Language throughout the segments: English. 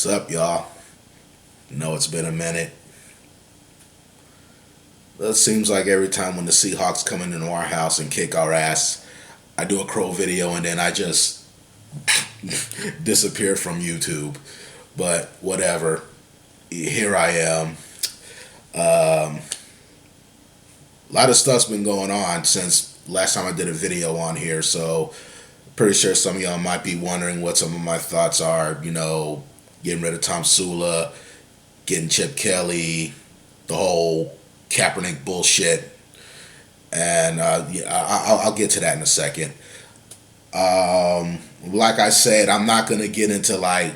What's up, y'all? Know it's been a minute. It seems like every time when the Seahawks come into our house and kick our ass, I do a crow video and then I just disappear from YouTube. But whatever. Here I am. A lot of stuff's been going on since last time I did a video on here, so pretty sure some of y'all might be wondering what some of my thoughts are. Getting rid of Tom Sula, getting Chip Kelly, the whole Kaepernick bullshit, and I'll get to that in a second. Like I said, I'm not gonna get into like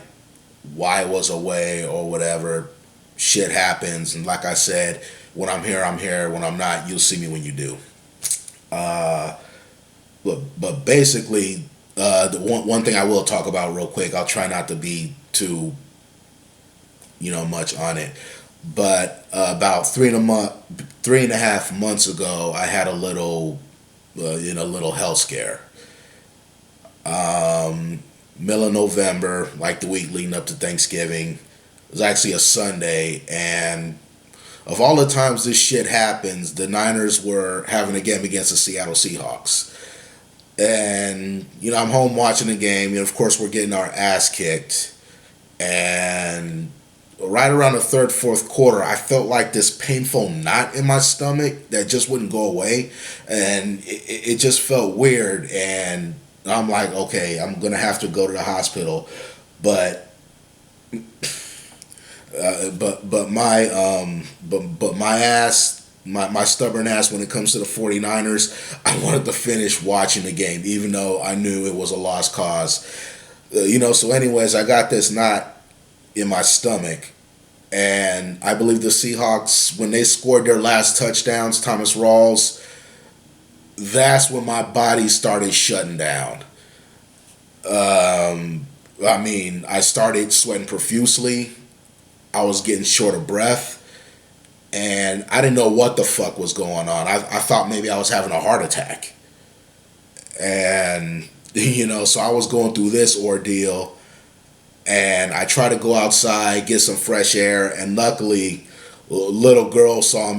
why I was away or whatever. Shit happens, and like I said, when I'm here, I'm here. When I'm not, you'll see me when you do. But basically, the one thing I will talk about real quick. I'll try not to be too much on it. But about 3.5 months ago, I had a little health scare. Middle of November, like the week leading up to Thanksgiving, it was actually a Sunday, and of all the times this shit happens, the Niners were having a game against the Seattle Seahawks. And, I'm home watching the game. Of course, we're getting our ass kicked. And right around the third, fourth quarter, I felt like this painful knot in my stomach that just wouldn't go away. And it just felt weird. And I'm like, okay, I'm going to have to go to the hospital. But my stubborn ass, when it comes to the 49ers, I wanted to finish watching the game even though I knew it was a lost cause. So anyways, I got this knot in my stomach, and I believe the Seahawks, when they scored their last touchdowns, Thomas Rawls, that's when my body started shutting down. I started sweating profusely. I was getting short of breath, and I didn't know what the fuck was going on. I thought maybe I was having a heart attack. And, so I was going through this ordeal, and I tried to go outside, get some fresh air, and luckily, a little girl saw I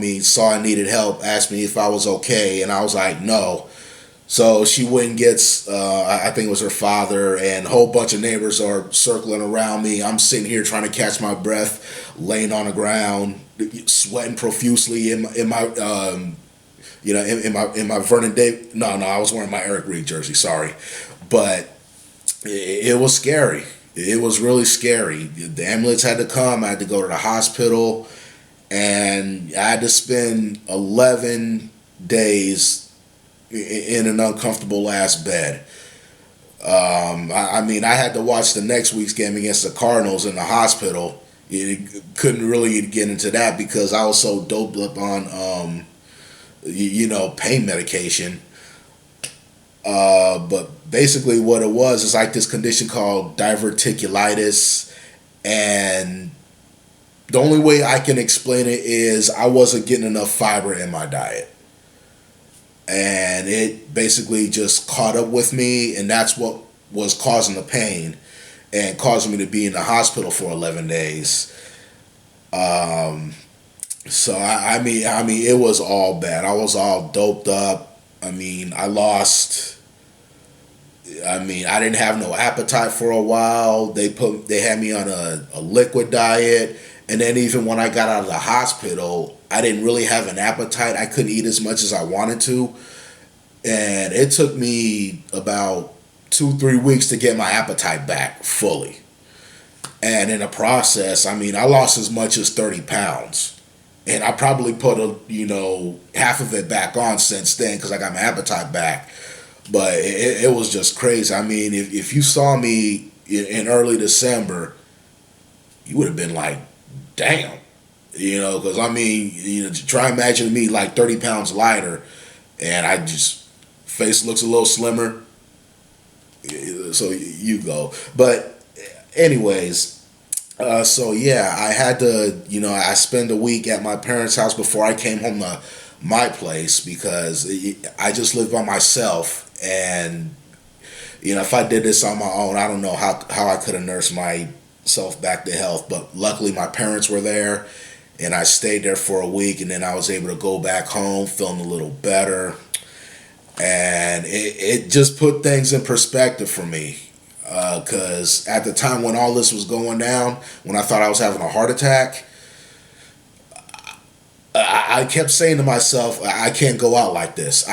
needed help, asked me if I was okay, and I was like, no. So she went and gets, I think it was her father, and a whole bunch of neighbors are circling around me. I'm sitting here trying to catch my breath, laying on the ground, sweating profusely in my Vernon Day. No, I was wearing my Eric Reed jersey. Sorry, but it was scary. It was really scary. The ambulance had to come. I had to go to the hospital, and I had to spend 11 days in an uncomfortable ass bed. I had to watch the next week's game against the Cardinals in the hospital. Couldn't really get into that because I was so doped up on, pain medication. But basically what it was is like this condition called diverticulitis, and the only way I can explain it is I wasn't getting enough fiber in my diet. And it basically just caught up with me, and that's what was causing the pain and causing me to be in the hospital for 11 days. So it was all bad. I was all doped up. I didn't have no appetite for a while. They had me on a liquid diet, and then even when I got out of the hospital, I didn't really have an appetite. I couldn't eat as much as I wanted to. And it took me about 2-3 weeks to get my appetite back fully. And in the process, I lost as much as 30 pounds. And I probably put half of it back on since then because I got my appetite back. But it was just crazy. If you saw me in early December, you would have been like, damn. Because try imagining me like 30 pounds lighter, and face looks a little slimmer. So you go. But anyways, I had to, I spent a week at my parents' house before I came home to my place because I just lived by myself, and if I did this on my own, I don't know how I could have nursed my myself back to health. But luckily, my parents were there, and I stayed there for a week, and then I was able to go back home feeling a little better. And it just put things in perspective for me. Because at the time when all this was going down, when I thought I was having a heart attack, I kept saying to myself, I can't go out like this.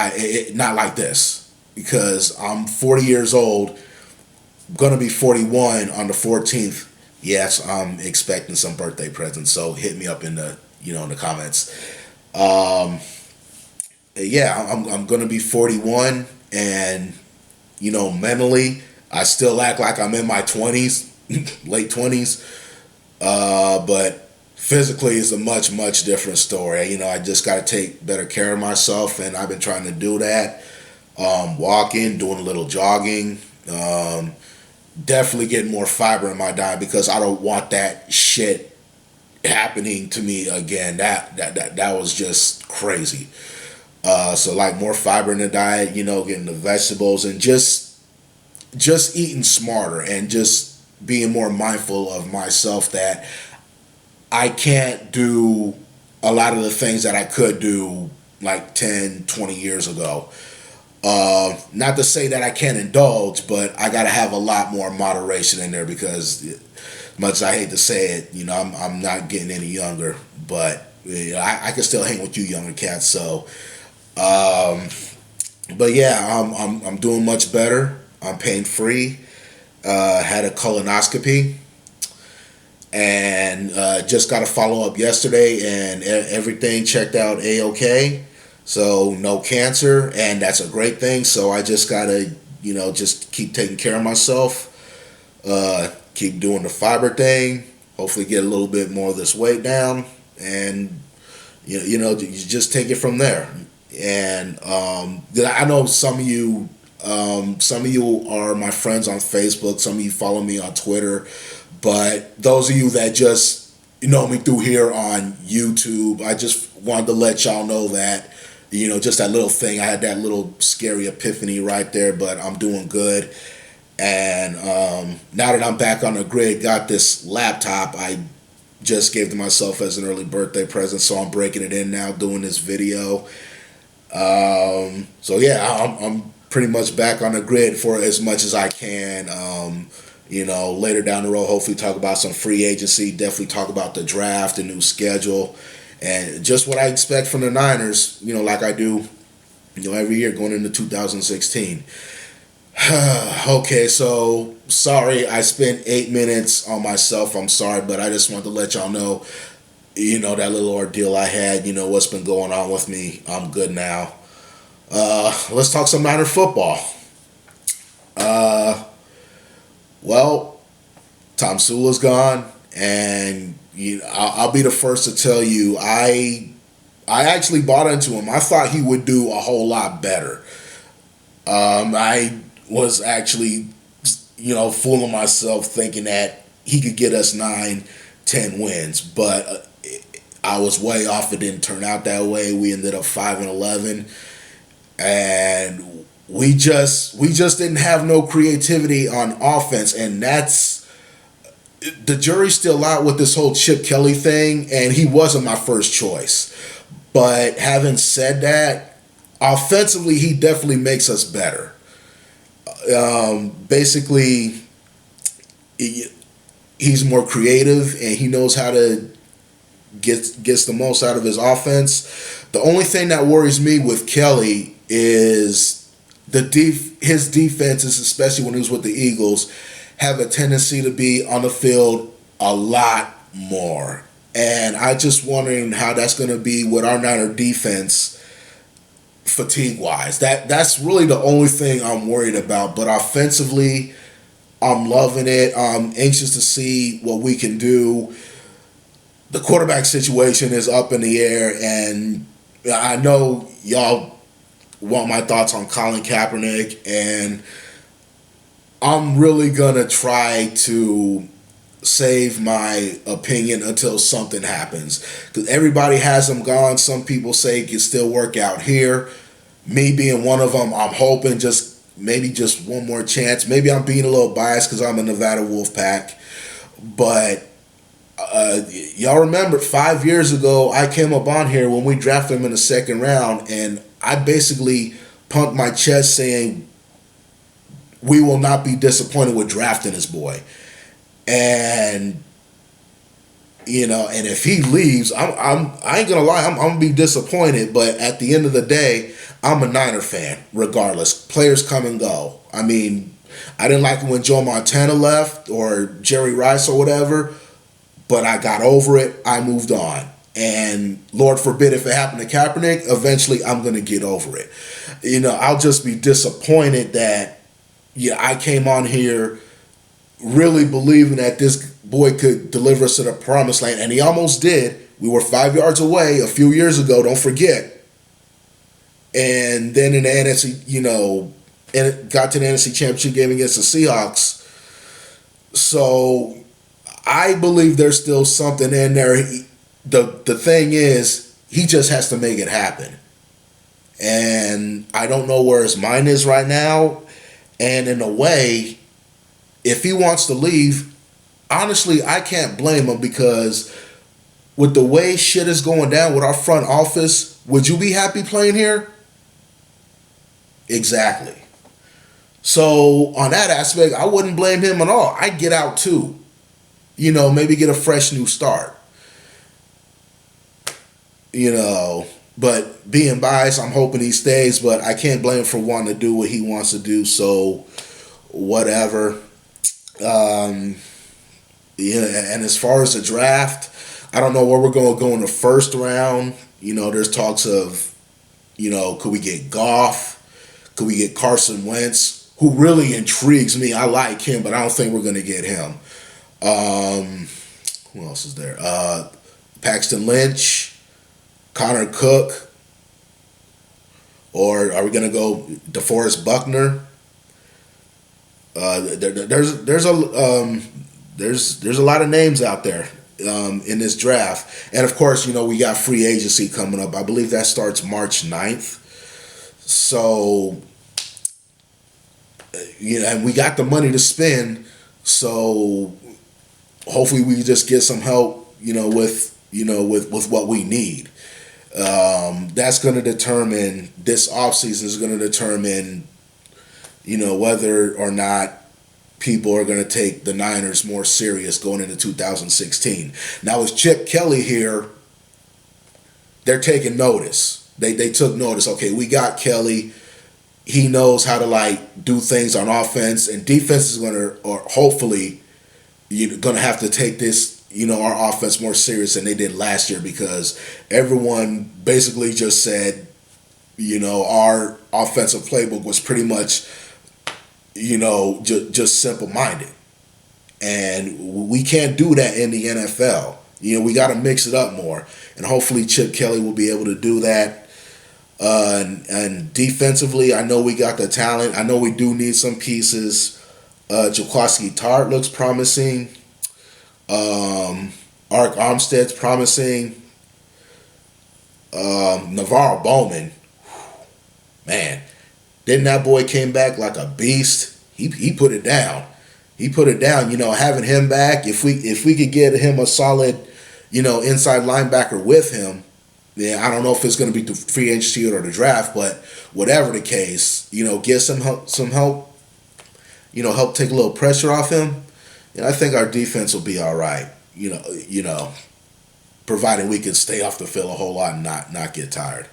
Not like this. Because I'm 40 years old, going to be 41 on the 14th. Yes, I'm expecting some birthday presents. So hit me up in the, in the comments. Yeah, I'm going to be 41, and, mentally, I still act like I'm in my 20s, late 20s. But physically is a much, much different story. I just got to take better care of myself, and I've been trying to do that. Walking, doing a little jogging, definitely getting more fiber in my diet because I don't want that shit happening to me again. That was just crazy. So like more fiber in the diet, getting the vegetables and just eating smarter and just being more mindful of myself that I can't do a lot of the things that I could do like 10, 20 years ago. Not to say that I can't indulge, but I got to have a lot more moderation in there because, much as I hate to say it, I'm not getting any younger, but I can still hang with you younger cats. So, but yeah, I'm doing much better. I'm pain free. Had a colonoscopy, and just got a follow up yesterday, and everything checked out A-OK. So no cancer, and that's a great thing. So I just gotta, just keep taking care of myself, keep doing the fiber thing, hopefully get a little bit more of this weight down, and you just take it from there. And I know some of you are my friends on Facebook. Some of you follow me on Twitter, but those of you that just know me through here on YouTube, I just wanted to let y'all know that. Just that little thing. I had that little scary epiphany right there, but I'm doing good. And now that I'm back on the grid, got this laptop I just gave to myself as an early birthday present, so I'm breaking it in now, doing this video. So yeah, I'm pretty much back on the grid for as much as I can. Later down the road, hopefully talk about some free agency, definitely talk about the draft, the new schedule, and just what I expect from the Niners, like I do, every year going into 2016. Okay, so sorry I spent 8 minutes on myself. I'm sorry, but I just wanted to let y'all know, that little ordeal I had, what's been going on with me. I'm good now. Let's talk some Niner football. Well, Tom Sula's gone, and I'll be the first to tell you, I actually bought into him. I thought he would do a whole lot better. I was actually, fooling myself thinking that he could get us 9, 10 wins, but I was way off. It didn't turn out that way. We ended up 5-11, and we just didn't have no creativity on offense, and that's. The jury's still out with this whole Chip Kelly thing, and he wasn't my first choice. But having said that, offensively, he definitely makes us better. Basically, he's more creative, and he knows how to gets the most out of his offense. The only thing that worries me with Kelly is his defenses, especially when he was with the Eagles, have a tendency to be on the field a lot more. And I just wondering how that's going to be with our Niner defense fatigue-wise. That's really the only thing I'm worried about. But offensively, I'm loving it. I'm anxious to see what we can do. The quarterback situation is up in the air, and I know y'all want my thoughts on Colin Kaepernick, and I'm really gonna try to save my opinion until something happens, because everybody has him gone. Some people say it can still work out here. Me being one of them, I'm hoping maybe just one more chance. Maybe I'm being a little biased because I'm a Nevada Wolfpack, But y'all remember 5 years ago, I came up on here when we drafted him in the second round, and I basically pumped my chest saying we will not be disappointed with drafting this boy. And and if he leaves, I ain't gonna lie, I'm gonna be disappointed. But at the end of the day, I'm a Niner fan, regardless. Players come and go. I mean, I didn't like it when Joe Montana left or Jerry Rice or whatever, but I got over it. I moved on. And Lord forbid if it happened to Kaepernick, eventually I'm gonna get over it. I'll just be disappointed that I came on here really believing that this boy could deliver us to the promised land, and he almost did. We were 5 yards away a few years ago, don't forget. And then in the NFC, and it got to the NFC Championship game against the Seahawks. So I believe there's still something in there. The thing is, he just has to make it happen. And I don't know where his mind is right now. And in a way, if he wants to leave, honestly, I can't blame him, because with the way shit is going down with our front office, would you be happy playing here? Exactly. So on that aspect, I wouldn't blame him at all. I'd get out too. Maybe get a fresh new start. But being biased, I'm hoping he stays, but I can't blame him for wanting to do what he wants to do. So whatever. And as far as the draft, I don't know where we're going to go in the first round. There's talks of, could we get Goff? Could we get Carson Wentz, who really intrigues me? I like him, but I don't think we're going to get him. Who else is there? Paxton Lynch, Connor Cook, or are we going to go DeForest Buckner? There's a lot of names out there in this draft, and of course, we got free agency coming up. I believe that starts March 9th. So, and we got the money to spend. So, hopefully, we just get some help. With what we need. That's going to determine, this offseason is going to determine, whether or not people are going to take the Niners more serious going into 2016. Now, with Chip Kelly here, they're taking notice. They took notice. Okay, we got Kelly. He knows how to do things on offense, and defense is going to, or hopefully, you're going to have to take this, our offense more serious than they did last year, because everyone basically just said, our offensive playbook was pretty much, just simple-minded. And we can't do that in the NFL. We got to mix it up more. And hopefully Chip Kelly will be able to do that. And defensively, I know we got the talent. I know we do need some pieces. Jaquiski Tartt looks promising. Ark Armstead's promising. Navarro Bowman, man, didn't that boy came back like a beast? He put it down. He put it down. Having him back, if we could get him a solid, inside linebacker with him, then I don't know if it's going to be the free agency or the draft, but whatever the case, get some help, help take a little pressure off him. And I think our defense will be all right. Providing we can stay off the field a whole lot and not get tired.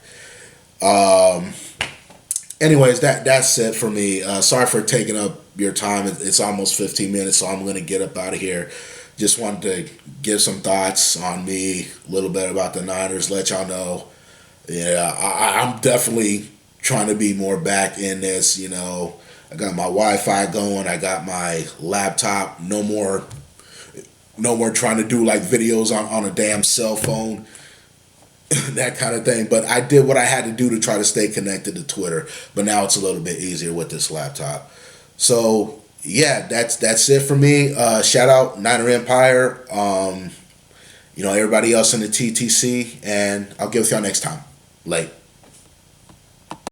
Anyways, that's it for me. Sorry for taking up your time. It's almost 15 minutes, so I'm going to get up out of here. Just wanted to give some thoughts on me, a little bit about the Niners, let y'all know. Yeah, I'm definitely trying to be more back in this. I got my Wi-Fi going. I got my laptop. No more trying to do videos on a damn cell phone. That kind of thing. But I did what I had to do to try to stay connected to Twitter. But now it's a little bit easier with this laptop. So yeah, that's it for me. Shout out Niner Empire. Everybody else in the TTC, and I'll get with y'all next time. Late.